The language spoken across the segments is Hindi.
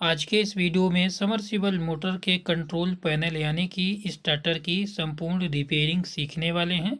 आज के इस वीडियो में समरसिबल मोटर के कंट्रोल पैनल यानी कि स्टार्टर की संपूर्ण रिपेयरिंग सीखने वाले हैं।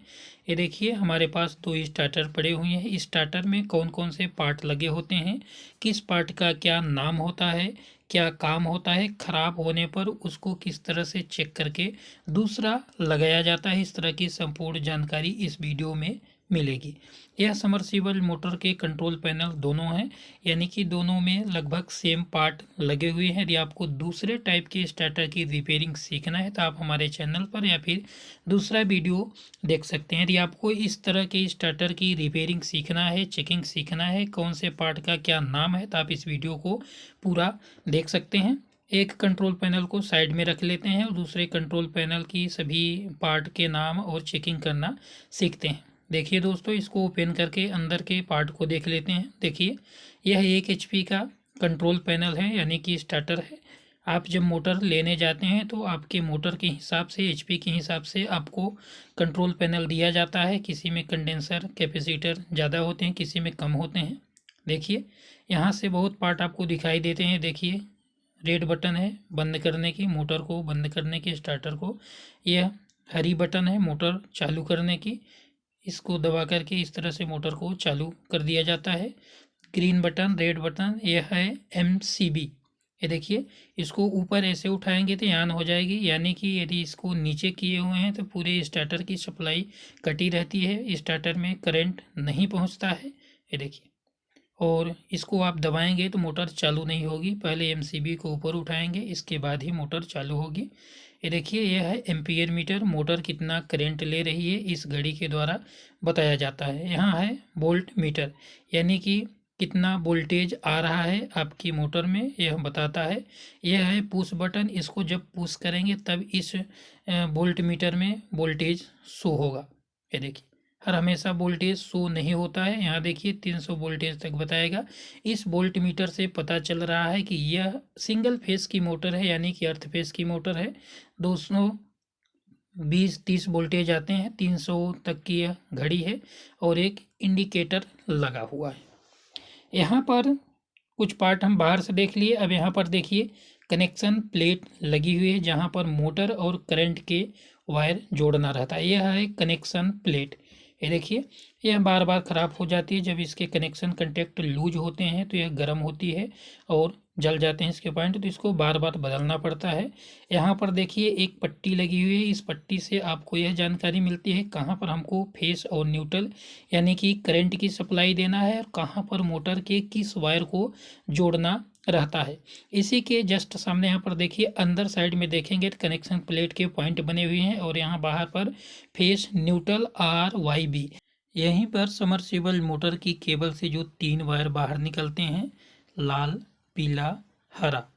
ये देखिए हमारे पास दो स्टार्टर पड़े हुए हैं। स्टार्टर में कौन कौन से पार्ट लगे होते हैं, किस पार्ट का क्या नाम होता है, क्या काम होता है, ख़राब होने पर उसको किस तरह से चेक करके दूसरा लगाया जाता है। इस तरह की संपूर्ण जानकारी इस वीडियो में मिलेगी। यह समरसिबल मोटर के कंट्रोल पैनल दोनों हैं, यानी कि दोनों में लगभग सेम पार्ट लगे हुए हैं। यदि आपको दूसरे टाइप के स्टार्टर की रिपेयरिंग सीखना है तो आप हमारे चैनल पर या फिर दूसरा वीडियो देख सकते हैं। यदि आपको इस तरह के स्टार्टर की रिपेयरिंग सीखना है, चेकिंग सीखना है, कौन से पार्ट का क्या नाम है, तो आप इस वीडियो को पूरा देख सकते हैं। एक कंट्रोल पैनल को साइड में रख लेते हैं और दूसरे कंट्रोल पैनल की सभी पार्ट के नाम और चेकिंग करना सीखते हैं। देखिए दोस्तों, इसको ओपन करके अंदर के पार्ट को देख लेते हैं। देखिए, यह 1 HP का कंट्रोल पैनल है, यानी कि स्टार्टर है। आप जब मोटर लेने जाते हैं तो आपके मोटर के हिसाब से, HP के हिसाब से आपको कंट्रोल पैनल दिया जाता है। किसी में कंडेंसर कैपेसिटर ज़्यादा होते हैं, किसी में कम होते हैं। देखिए, यहाँ से बहुत पार्ट आपको दिखाई देते हैं। देखिए, रेड बटन है बंद करने की, मोटर को बंद करने की, स्टार्टर को। यह हरी बटन है मोटर चालू करने की, इसको दबा करके इस तरह से मोटर को चालू कर दिया जाता है। ग्रीन बटन, रेड बटन, यह है MCB। ये देखिए, इसको ऊपर ऐसे उठाएंगे तो ऑन हो जाएगी, यानी कि यदि इसको नीचे किए हुए हैं तो पूरे स्टार्टर की सप्लाई कटी रहती है, स्टार्टर में करंट नहीं पहुंचता है। ये देखिए, और इसको आप दबाएंगे तो मोटर चालू नहीं होगी। पहले MCB को ऊपर उठाएंगे, इसके बाद ही मोटर चालू होगी। ये देखिए, यह है एम्पियर मीटर, मोटर कितना करंट ले रही है इस घड़ी के द्वारा बताया जाता है। यहाँ है वोल्ट मीटर, यानी कि कितना वोल्टेज आ रहा है आपकी मोटर में, यह बताता है। यह है पुश बटन, इसको जब पुश करेंगे तब इस वोल्ट मीटर में वोल्टेज शो होगा। ये देखिए, हर हमेशा वोल्टेज शो नहीं होता है। यहाँ देखिए 300 वोल्टेज तक बताएगा। इस वोल्ट मीटर से पता चल रहा है कि यह सिंगल फेस की मोटर है, यानी कि अर्थ फेस की मोटर है। 220-30 वोल्टेज आते हैं, 300 तक की यह घड़ी है और एक इंडिकेटर लगा हुआ है। यहाँ पर कुछ पार्ट हम बाहर से देख लिए। अब यहाँ पर देखिए कनेक्शन प्लेट लगी हुई है, जहाँ पर मोटर और करंट के वायर जोड़ना रहता है। यह है कनेक्शन प्लेट। ये देखिए, यह बार बार ख़राब हो जाती है। जब इसके कनेक्शन कंटेक्ट लूज होते हैं तो यह गर्म होती है और जल जाते हैं इसके पॉइंट, तो इसको बार बार बदलना पड़ता है। यहाँ पर देखिए एक पट्टी लगी हुई है। इस पट्टी से आपको यह जानकारी मिलती है कहाँ पर हमको फेस और न्यूट्रल यानी कि करंट की सप्लाई देना है और कहाँ पर मोटर के किस वायर को जोड़ना रहता है। इसी के जस्ट सामने यहाँ पर देखिए अंदर साइड में देखेंगे तो कनेक्शन प्लेट के पॉइंट बने हुए हैं और यहाँ बाहर पर फेस, न्यूट्रल, RYB। यहीं पर समरसिबल मोटर की केबल से जो 3 वायर बाहर निकलते हैं, लाल, पीला, हरा,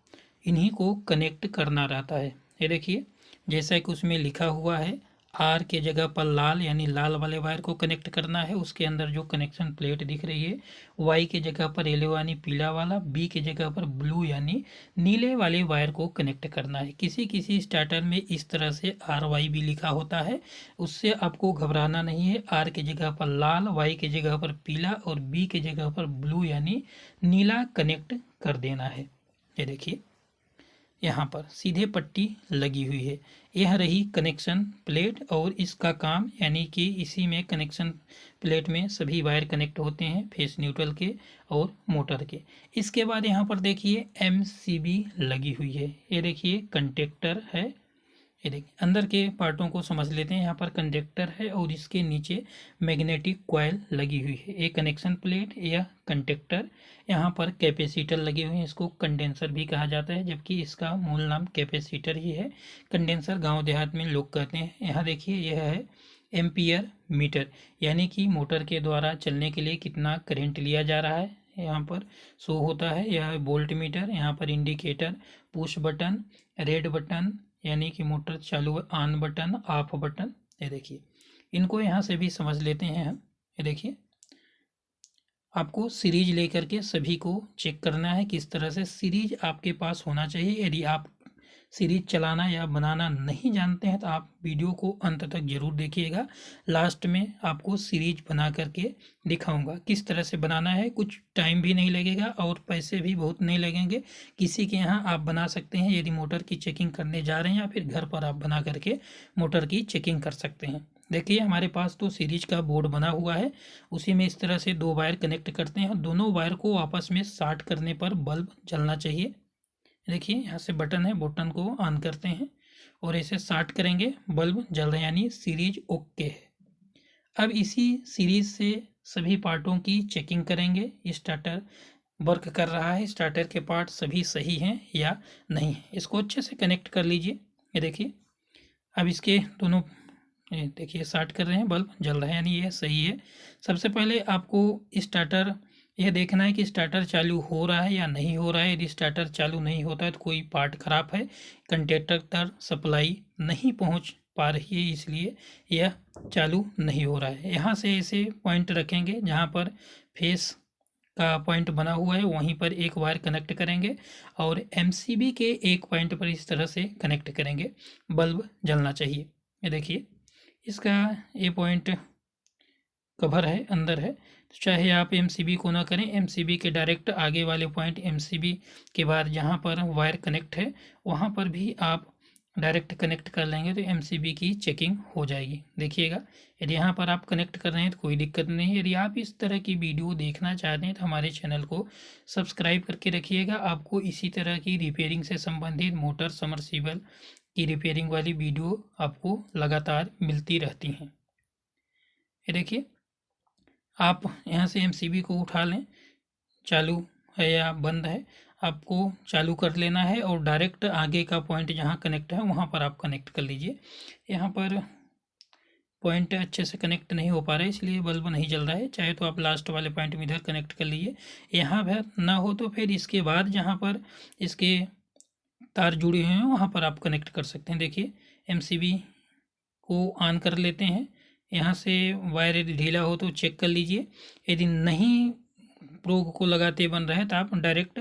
इन्हीं को कनेक्ट करना रहता है। ये देखिए, जैसा कि उसमें लिखा हुआ है, आर के जगह पर लाल यानी लाल वाले वायर को कनेक्ट करना है। उसके अंदर जो कनेक्शन प्लेट दिख रही है, वाई के जगह पर येलो यानी पीला वाला, बी के जगह पर ब्लू यानी नीले वाले वायर को कनेक्ट करना है। किसी किसी स्टार्टर में इस तरह से RY भी लिखा होता है, उससे आपको घबराना नहीं है। आर के जगह पर लाल, वाई के जगह पर पीला और बी के जगह पर ब्लू यानी नीला कनेक्ट कर देना है। ये देखिए, यहाँ पर सीधे पट्टी लगी हुई है। यह रही कनेक्शन प्लेट और इसका काम, यानी कि इसी में कनेक्शन प्लेट में सभी वायर कनेक्ट होते हैं, फेस, न्यूट्रल के और मोटर के। इसके बाद यहाँ पर देखिए MCB लगी हुई है। ये देखिए कंडक्टर है। ये देखिए, अंदर के पार्टों को समझ लेते हैं। यहाँ पर कंडक्टर है और इसके नीचे मैग्नेटिक कॉइल लगी हुई है। एक कनेक्शन प्लेट, यह कंडक्टर, यहाँ पर कैपेसिटर लगे हुए हैं। इसको कंडेंसर भी कहा जाता है, जबकि इसका मूल नाम कैपेसिटर ही है। कंडेंसर गांव देहात में लोग कहते हैं। यहाँ देखिए, यह है एम्पियर मीटर, यानी कि मोटर के द्वारा चलने के लिए कितना करंट लिया जा रहा है, यहाँ पर शो होता है। यह है वोल्ट मीटर। यहाँ पर indicator, push button, red button यानी कि मोटर चालू, ऑन बटन, ऑफ बटन। ये देखिए, इनको यहाँ से भी समझ लेते हैं हम। ये देखिए, आपको सीरीज लेकर के सभी को चेक करना है। किस तरह से सीरीज आपके पास होना चाहिए। यदि आप सीरीज चलाना या बनाना नहीं जानते हैं तो आप वीडियो को अंत तक ज़रूर देखिएगा। लास्ट में आपको सीरीज बना करके दिखाऊंगा किस तरह से बनाना है। कुछ टाइम भी नहीं लगेगा और पैसे भी बहुत नहीं लगेंगे। किसी के यहाँ आप बना सकते हैं यदि मोटर की चेकिंग करने जा रहे हैं, या फिर घर पर आप बना करके मोटर की चेकिंग कर सकते हैं। देखिए हमारे पास तो सीरीज का बोर्ड बना हुआ है, उसी में इस तरह से 2 वायर कनेक्ट करते हैं। दोनों वायर को आपस में शॉर्ट करने पर बल्ब जलना चाहिए। देखिए यहाँ से बटन है, बटन को ऑन करते हैं और ऐसे शॉर्ट करेंगे, बल्ब जल रहा है, यानी सीरीज ओके है। अब इसी सीरीज से सभी पार्टों की चेकिंग करेंगे। स्टार्टर वर्क कर रहा है, स्टार्टर के पार्ट सभी सही हैं या नहीं है। इसको अच्छे से कनेक्ट कर लीजिए। ये देखिए अब इसके दोनों देखिए शॉर्ट कर रहे हैं, बल्ब जल रहा है, यानी ये सही है। सबसे पहले आपको स्टार्टर यह देखना है कि स्टार्टर चालू हो रहा है या नहीं हो रहा है। यदि स्टार्टर चालू नहीं होता है तो कोई पार्ट खराब है, कंडक्टर तक सप्लाई नहीं पहुंच पा रही है, इसलिए यह चालू नहीं हो रहा है। यहाँ से ऐसे पॉइंट रखेंगे, जहाँ पर फेस का पॉइंट बना हुआ है वहीं पर एक वायर कनेक्ट करेंगे और एमसीबी के एक पॉइंट पर इस तरह से कनेक्ट करेंगे, बल्ब जलना चाहिए। ये देखिए इसका ये पॉइंट कवर है, अंदर है, तो चाहे आप एमसीबी को ना करें, एमसीबी के डायरेक्ट आगे वाले पॉइंट एमसीबी के बाद जहाँ पर वायर कनेक्ट है वहाँ पर भी आप डायरेक्ट कनेक्ट कर लेंगे तो एमसीबी की चेकिंग हो जाएगी। देखिएगा यदि यहाँ पर आप कनेक्ट कर रहे हैं तो कोई दिक्कत नहीं है। यदि आप इस तरह की वीडियो देखना चाहते हैं तो हमारे चैनल को सब्सक्राइब करके रखिएगा। आपको इसी तरह की रिपेयरिंग से संबंधित मोटर समरसीबल की रिपेयरिंग वाली वीडियो आपको लगातार मिलती रहती हैं। ये देखिए आप यहाँ से एमसीबी को उठा लें, चालू है या बंद है आपको चालू कर लेना है और डायरेक्ट आगे का पॉइंट जहाँ कनेक्ट है वहाँ पर आप कनेक्ट कर लीजिए। यहाँ पर पॉइंट अच्छे से कनेक्ट नहीं हो पा रहा है इसलिए बल्ब नहीं जल रहा है। चाहे तो आप लास्ट वाले पॉइंट में इधर कनेक्ट कर लीजिए। यहाँ पर ना हो तो फिर इसके बाद जहाँ पर इसके तार जुड़े हुए हैं वहाँ पर आप कनेक्ट कर सकते हैं। देखिए एमसीबी को ऑन कर लेते हैं। यहाँ से वायर यदि ढीला हो तो चेक कर लीजिए। यदि नहीं प्रोग को लगाते बन रहा है तो आप डायरेक्ट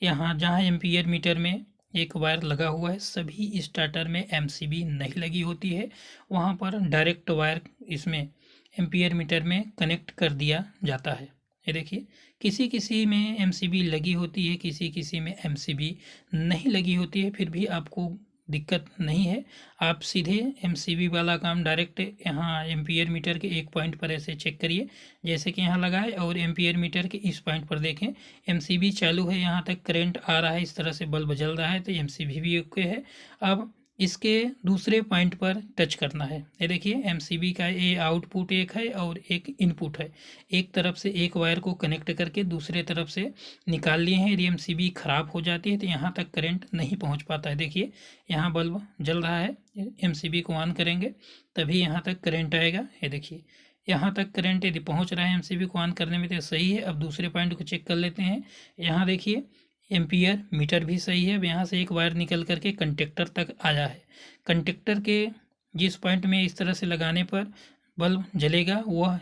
यहाँ जहाँ एम्पियर मीटर में एक वायर लगा हुआ है, सभी स्टार्टर में एमसीबी नहीं लगी होती है, वहाँ पर डायरेक्ट वायर इसमें एम्पियर मीटर में कनेक्ट कर दिया जाता है। ये देखिए किसी किसी में एमसीबी लगी होती है, किसी किसी में एमसीबी नहीं लगी होती है, फिर भी आपको दिक्कत नहीं है। आप सीधे एमसीबी वाला काम डायरेक्ट यहाँ एम्पियर मीटर के एक पॉइंट पर ऐसे चेक करिए, जैसे कि यहाँ लगाए और एम्पियर मीटर के इस पॉइंट पर देखें एमसीबी चालू है, यहाँ तक करंट आ रहा है, इस तरह से बल्ब जल रहा है तो एमसीबी भी ओके है। अब इसके दूसरे पॉइंट पर टच करना है। ये देखिए एमसीबी का ये आउटपुट एक है और एक इनपुट है। एक तरफ से एक वायर को कनेक्ट करके दूसरे तरफ से निकाल लिए हैं। यदि एमसीबी ख़राब हो जाती है तो यहाँ तक करंट नहीं पहुँच पाता है। देखिए यहाँ बल्ब जल रहा है, एमसीबी को ऑन करेंगे तभी यहाँ तक करंट आएगा। ये देखिए यहाँ तक करंट यदि पहुँच रहा है एमसीबी को ऑन करने में तो सही है। अब दूसरे पॉइंट को चेक कर लेते हैं। यहाँ देखिए एम्पियर मीटर भी सही है। अब यहाँ से एक वायर निकल करके कंडक्टर तक आया है। कंडक्टर के जिस पॉइंट में इस तरह से लगाने पर बल्ब जलेगा वह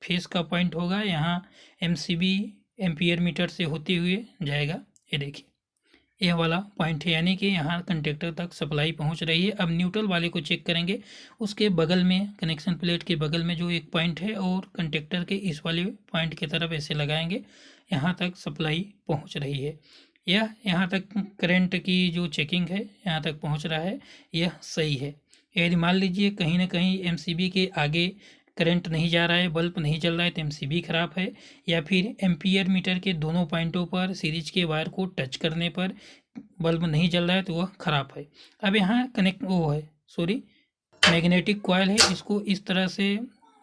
फेस का पॉइंट होगा। यहाँ एमसीबी एम्पियर मीटर से होते हुए जाएगा। ये देखिए यह वाला पॉइंट है, यानी कि यहाँ कंडक्टर तक सप्लाई पहुँच रही है। अब न्यूट्रल वाले को चेक करेंगे, उसके बगल में कनेक्शन प्लेट के बगल में जो एक पॉइंट है और कंडक्टर के इस वाले पॉइंट की तरफ ऐसे लगाएंगे, यहाँ तक सप्लाई पहुँच रही है। यह यहाँ तक करंट की जो चेकिंग है यहाँ तक पहुँच रहा है, यह सही है। यदि मान लीजिए कहीं ना कहीं एमसीबी के आगे करंट नहीं जा रहा है, बल्ब नहीं जल रहा है तो एमसीबी ख़राब है, या फिर एम्पियर मीटर के दोनों पॉइंटों पर सीरीज के वायर को टच करने पर बल्ब नहीं जल रहा है तो वह ख़राब है। अब यहाँ मैग्नेटिक कॉइल है, इसको इस तरह से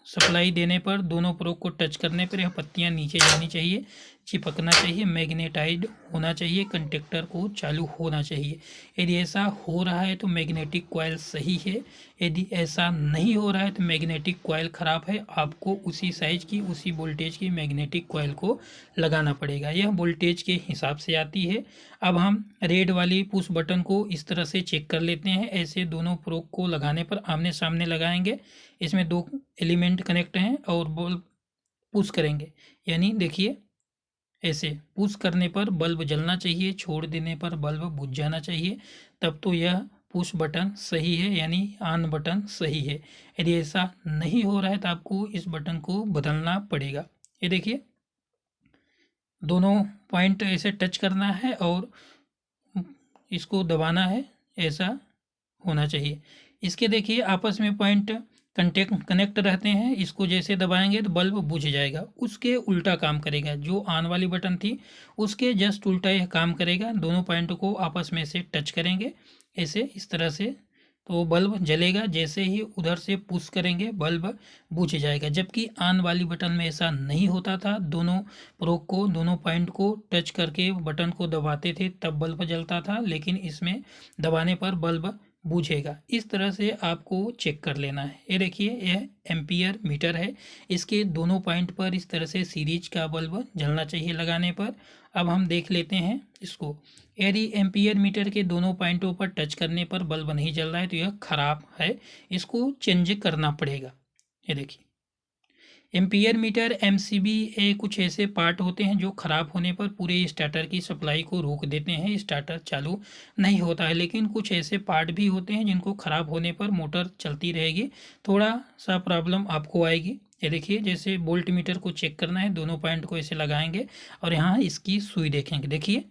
सप्लाई देने पर दोनों प्रोब को टच करने पर यह पत्तियाँ नीचे जानी चाहिए, चिपकना चाहिए, मैग्नेटाइज्ड होना चाहिए, कंडक्टर को चालू होना चाहिए। यदि ऐसा हो रहा है तो मैग्नेटिक कॉइल सही है, यदि ऐसा नहीं हो रहा है तो मैग्नेटिक कॉइल ख़राब है। आपको उसी साइज की उसी वोल्टेज की मैग्नेटिक कॉइल को लगाना पड़ेगा, यह वोल्टेज के हिसाब से आती है। अब हम रेड वाली पुश बटन को इस तरह से चेक कर लेते हैं। ऐसे दोनों प्रोब को लगाने पर आमने सामने लगाएंगे, इसमें 2 एलिमेंट कनेक्ट हैं और बल्ब पुश करेंगे, यानी देखिए ऐसे पुश करने पर बल्ब जलना चाहिए, छोड़ देने पर बल्ब बुझ जाना चाहिए। तब तो यह पुश बटन सही है, यानी ऑन बटन सही है। यदि ऐसा नहीं हो रहा है तो आपको इस बटन को बदलना पड़ेगा। ये देखिए, दोनों पॉइंट ऐसे टच करना है और इसको दबाना है, ऐसा होना चाहिए। इसके देखिए आपस में पॉइंट कनेक्ट रहते हैं, इसको जैसे दबाएंगे तो बल्ब बुझ जाएगा। उसके उल्टा काम करेगा, जो ऑन वाली बटन थी उसके जस्ट उल्टा यह काम करेगा। दोनों पॉइंट को आपस में से टच करेंगे ऐसे, इस तरह से, तो बल्ब जलेगा। जैसे ही उधर से पुश करेंगे बल्ब बुझ जाएगा। जबकि ऑन वाली बटन में ऐसा नहीं होता था, दोनों प्रोब को, दोनों पॉइंट को टच करके बटन को दबाते थे तब बल्ब जलता था, लेकिन इसमें दबाने पर बल्ब बूझेगा। इस तरह से आपको चेक कर लेना है। ये देखिए, यह एम्पियर मीटर है, इसके दोनों पॉइंट पर इस तरह से सीरीज का बल्ब जलना चाहिए लगाने पर। अब हम देख लेते हैं इसको। यदि एम्पियर मीटर के दोनों पॉइंटों पर टच करने पर बल्ब नहीं जल रहा है तो यह खराब है, इसको चेंज करना पड़ेगा। ये देखिए, एम्पियर मीटर एमसीबी कुछ ऐसे पार्ट होते हैं जो ख़राब होने पर पूरे स्टार्टर की सप्लाई को रोक देते हैं, स्टार्टर चालू नहीं होता है। लेकिन कुछ ऐसे पार्ट भी होते हैं जिनको ख़राब होने पर मोटर चलती रहेगी, थोड़ा सा प्रॉब्लम आपको आएगी। ये देखिए, जैसे बोल्ट मीटर को चेक करना है, दोनों पॉइंट को ऐसे लगाएंगे और यहाँ इसकी सुई देखेंगे। देखिए,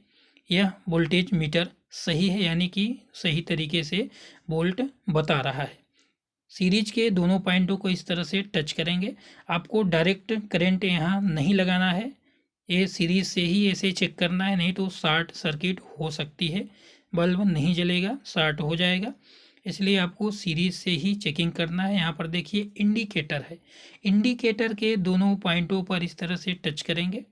यह वोल्टेज मीटर सही है, यानी कि सही तरीके से वोल्ट बता रहा है। सीरीज के दोनों पॉइंटों को इस तरह से टच करेंगे। आपको डायरेक्ट करंट यहाँ नहीं लगाना है, ये सीरीज से ही ऐसे चेक करना है, नहीं तो शॉर्ट सर्किट हो सकती है, बल्ब नहीं जलेगा, शॉर्ट हो जाएगा। इसलिए आपको सीरीज से ही चेकिंग करना है। यहाँ पर देखिए इंडिकेटर है, इंडिकेटर के दोनों पॉइंटों पर इस तरह से टच करेंगे।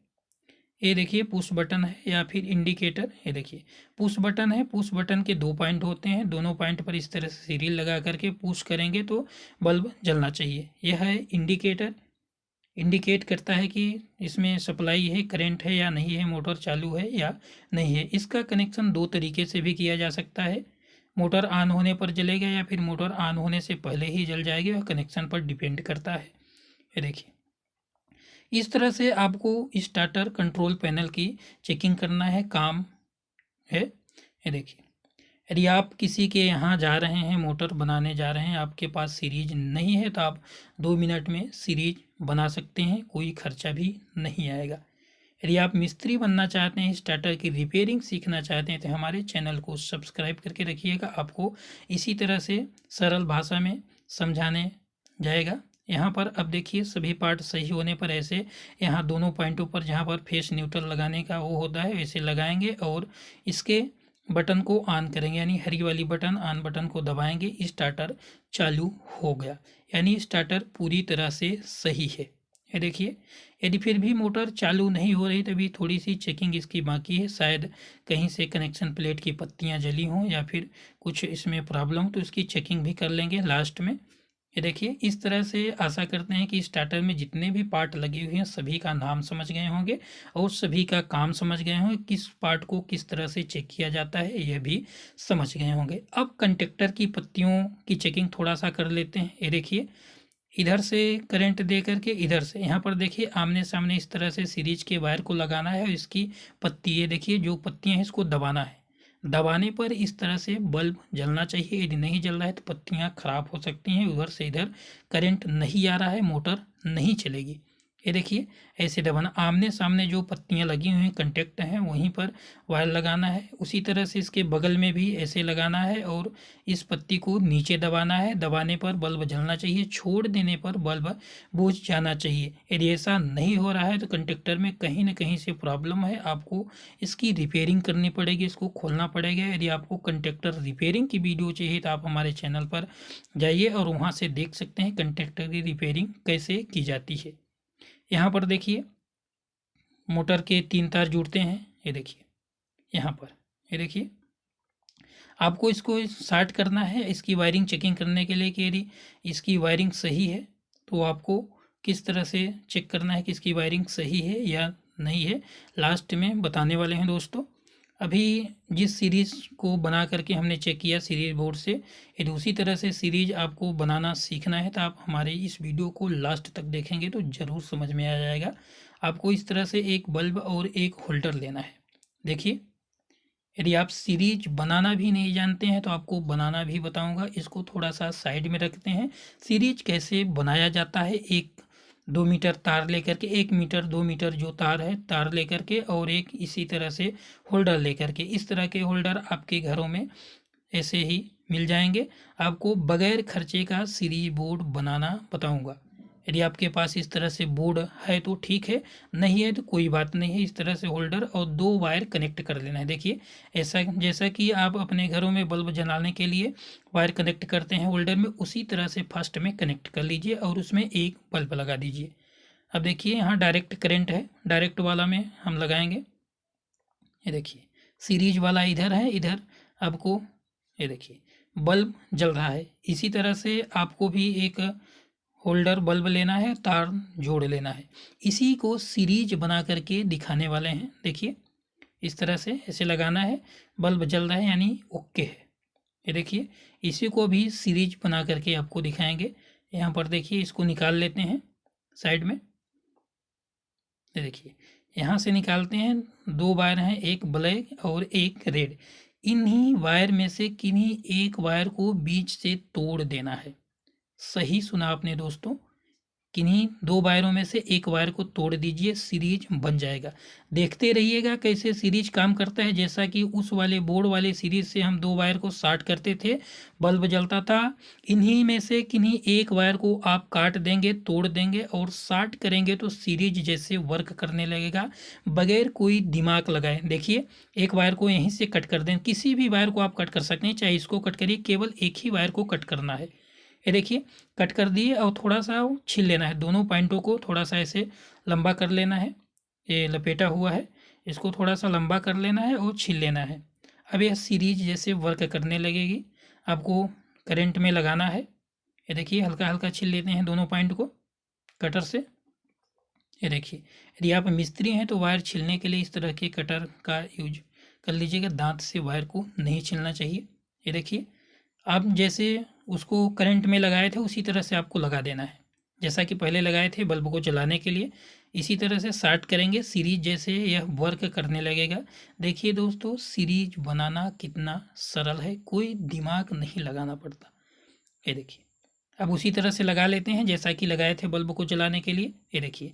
ये देखिए पुश बटन है या फिर इंडिकेटर। ये देखिए पुश बटन है, पुश बटन के दो पॉइंट होते हैं, दोनों पॉइंट पर इस तरह से सीरियल लगा करके पुश करेंगे तो बल्ब जलना चाहिए। यह है इंडिकेटर, इंडिकेट करता है कि इसमें सप्लाई है, करंट है या नहीं है, मोटर चालू है या नहीं है। इसका कनेक्शन दो तरीके से भी किया जा सकता है, मोटर ऑन होने पर जलेगा या फिर मोटर ऑन होने से पहले ही जल जाएगी, वह कनेक्शन पर डिपेंड करता है। ये देखिए, इस तरह से आपको स्टार्टर कंट्रोल पैनल की चेकिंग करना है, काम है। ये देखिए, यदि आप किसी के यहाँ जा रहे हैं, मोटर बनाने जा रहे हैं, आपके पास सीरीज नहीं है तो आप 2 मिनट में सीरीज बना सकते हैं, कोई खर्चा भी नहीं आएगा। यदि आप मिस्त्री बनना चाहते हैं, स्टार्टर की रिपेयरिंग सीखना चाहते हैं तो हमारे चैनल को सब्सक्राइब करके रखिएगा, आपको इसी तरह से सरल भाषा में समझाने जाएगा। यहाँ पर अब देखिए, सभी पार्ट सही होने पर ऐसे यहाँ दोनों पॉइंटों पर जहाँ पर फेस न्यूट्रल लगाने का वो होता है वैसे लगाएंगे और इसके बटन को ऑन करेंगे, यानी हरी वाली बटन ऑन बटन को दबाएंगे, स्टार्टर चालू हो गया, यानी स्टार्टर पूरी तरह से सही है। ये देखिए, यदि फिर भी मोटर चालू नहीं हो रही तभी थोड़ी सी चेकिंग इसकी बाकी है, शायद कहीं से कनेक्शन प्लेट की पत्तियां जली हों या फिर कुछ इसमें प्रॉब्लम हो, तो इसकी चेकिंग भी कर लेंगे लास्ट में। ये देखिए, इस तरह से आशा करते हैं कि स्टार्टर में जितने भी पार्ट लगे हुए हैं सभी का नाम समझ गए होंगे और सभी का काम समझ गए होंगे, किस पार्ट को किस तरह से चेक किया जाता है यह भी समझ गए होंगे। अब कंडक्टर की पत्तियों की चेकिंग थोड़ा सा कर लेते हैं। ये देखिए, इधर से करंट दे करके इधर से, यहाँ पर देखिए आमने सामने इस तरह से सीरीज के वायर को लगाना है और इसकी पत्ती, ये देखिए जो पत्तियाँ हैं इसको दबाना है। दबाने पर इस तरह से बल्ब जलना चाहिए, यदि नहीं जल रहा है तो पत्तियाँ खराब हो सकती हैं, उधर से इधर करंट नहीं आ रहा है, मोटर नहीं चलेगी। ये देखिए, ऐसे दबाना, आमने सामने जो पत्तियां लगी हुई हैं कंटेक्ट हैं वहीं पर वायर लगाना है, उसी तरह से इसके बगल में भी ऐसे लगाना है और इस पत्ती को नीचे दबाना है। दबाने पर बल्ब जलना चाहिए, छोड़ देने पर बल्ब बुझ जाना चाहिए। यदि ऐसा नहीं हो रहा है तो कंडक्टर में कहीं ना कहीं से प्रॉब्लम है, आपको इसकी रिपेयरिंग करनी पड़ेगी, इसको खोलना पड़ेगा। यदि आपको कंडक्टर रिपेयरिंग की वीडियो चाहिए तो आप हमारे चैनल पर जाइए और वहाँ से देख सकते हैं कंडक्टर की रिपेयरिंग कैसे की जाती है। यहाँ पर देखिए, मोटर के 3 तार जुड़ते हैं, ये देखिए यहाँ पर, ये देखिए आपको इसको शॉर्ट करना है इसकी वायरिंग चेकिंग करने के लिए कि यदि इसकी वायरिंग सही है तो आपको किस तरह से चेक करना है कि इसकी वायरिंग सही है या नहीं है, लास्ट में बताने वाले हैं दोस्तों। अभी जिस सीरीज़ को बना करके हमने चेक किया सीरीज बोर्ड से, यदि उसी तरह से सीरीज आपको बनाना सीखना है तो आप हमारे इस वीडियो को लास्ट तक देखेंगे तो ज़रूर समझ में आ जाएगा। आपको इस तरह से एक बल्ब और एक होल्डर लेना है। देखिए, यदि आप सीरीज बनाना भी नहीं जानते हैं तो आपको बनाना भी बताऊंगा। इसको थोड़ा सा साइड में रखते हैं। सीरीज कैसे बनाया जाता है, 1-2 मीटर तार लेकर के, 1 मीटर 2 मीटर जो तार है तार लेकर के, और एक इसी तरह से होल्डर लेकर के, इस तरह के होल्डर आपके घरों में ऐसे ही मिल जाएंगे। आपको बगैर खर्चे का सीरीज बोर्ड बनाना बताऊंगा। यदि आपके पास इस तरह से बोर्ड है तो ठीक है, नहीं है तो कोई बात नहीं है। इस तरह से होल्डर और 2 वायर कनेक्ट कर लेना है। देखिए ऐसा, जैसा कि आप अपने घरों में बल्ब जलाने के लिए वायर कनेक्ट करते हैं होल्डर में, उसी तरह से फर्स्ट में कनेक्ट कर लीजिए और उसमें एक बल्ब लगा दीजिए। अब देखिए यहाँ डायरेक्ट करंट है, डायरेक्ट वाला में हम लगाएंगे। ये देखिए सीरीज वाला इधर है, इधर आपको ये देखिए बल्ब जल रहा है। इसी तरह से आपको भी एक होल्डर बल्ब लेना है, तार जोड़ लेना है। इसी को सीरीज बना करके दिखाने वाले हैं। देखिए इस तरह से ऐसे लगाना है, बल्ब जल रहा है यानी ओके है। ये देखिए इसी को भी सीरीज बना करके आपको दिखाएंगे। यहाँ पर देखिए इसको निकाल लेते हैं साइड में। ये देखिए यहाँ से निकालते हैं, 2 वायर हैं, एक ब्लैक और एक रेड। इन्हीं वायर में से किन्हीं एक वायर को बीच से तोड़ देना है। सही सुना आपने दोस्तों, किन्हीं 2 वायरों में से एक वायर को तोड़ दीजिए, सीरीज बन जाएगा। देखते रहिएगा कैसे सीरीज काम करता है। जैसा कि उस वाले बोर्ड वाले सीरीज से हम 2 वायर को शॉर्ट करते थे, बल्ब जलता था। इन्हीं में से किन्हीं एक वायर को आप काट देंगे, तोड़ देंगे और शॉर्ट करेंगे तो सीरीज जैसे वर्क करने लगेगा बगैर कोई दिमाग लगाए। देखिए एक वायर को यहीं से कट कर दें, किसी भी वायर को आप कट कर सकते हैं, चाहे इसको कट करिए, केवल एक ही वायर को कट करना है। ये देखिए कट कर दिए और थोड़ा सा छील लेना है। दोनों पॉइंटों को थोड़ा सा ऐसे लंबा कर लेना है। ये लपेटा हुआ है, इसको थोड़ा सा लंबा कर लेना है और छील लेना है। अब यह सीरीज जैसे वर्क करने लगेगी। आपको करंट में लगाना है। ये देखिए हल्का हल्का छील लेते हैं दोनों पॉइंट को कटर से। ये देखिए यदि आप मिस्त्री हैं तो वायर छीलने के लिए इस तरह के कटर का यूज कर लीजिएगा, दांत से वायर को नहीं छीलना चाहिए। ये देखिए आप जैसे उसको करंट में लगाए थे उसी तरह से आपको लगा देना है, जैसा कि पहले लगाए थे बल्ब को जलाने के लिए। इसी तरह से शॉर्ट करेंगे, सीरीज जैसे यह वर्क करने लगेगा। देखिए दोस्तों सीरीज बनाना कितना सरल है, कोई दिमाग नहीं लगाना पड़ता। ये देखिए अब उसी तरह से लगा लेते हैं जैसा कि लगाए थे बल्ब को जलाने के लिए। ये देखिए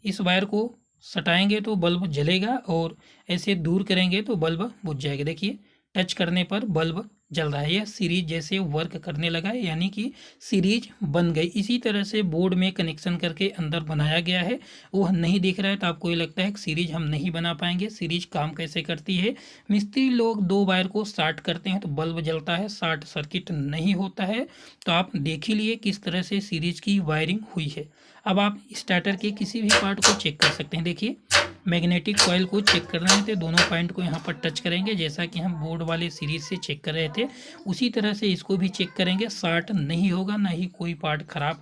इस वायर को सटाएंगे तो बल्ब जलेगा और ऐसे दूर करेंगे तो बल्ब बुझ जाएगा। देखिए टच करने पर बल्ब जल रहा है। यह सीरीज जैसे वर्क करने लगा है, यानी कि सीरीज बन गई। इसी तरह से बोर्ड में कनेक्शन करके अंदर बनाया गया है, वो नहीं दिख रहा है तो आपको ये लगता है कि सीरीज हम नहीं बना पाएंगे। सीरीज काम कैसे करती है, मिस्त्री लोग 2 वायर को शॉर्ट करते हैं तो बल्ब जलता है, शॉर्ट सर्किट नहीं होता है। तो आप देख ही लिए किस तरह से सीरीज की वायरिंग हुई है। अब आप स्टार्टर के किसी भी पार्ट को चेक कर सकते हैं। देखिए मैग्नेटिक कॉइल को चेक कर रहे थे, दोनों पॉइंट को यहाँ पर टच करेंगे जैसा कि हम बोर्ड वाले सीरीज से चेक कर रहे थे, उसी तरह से इसको भी चेक करेंगे। शॉर्ट नहीं होगा, ना ही कोई पार्ट खराब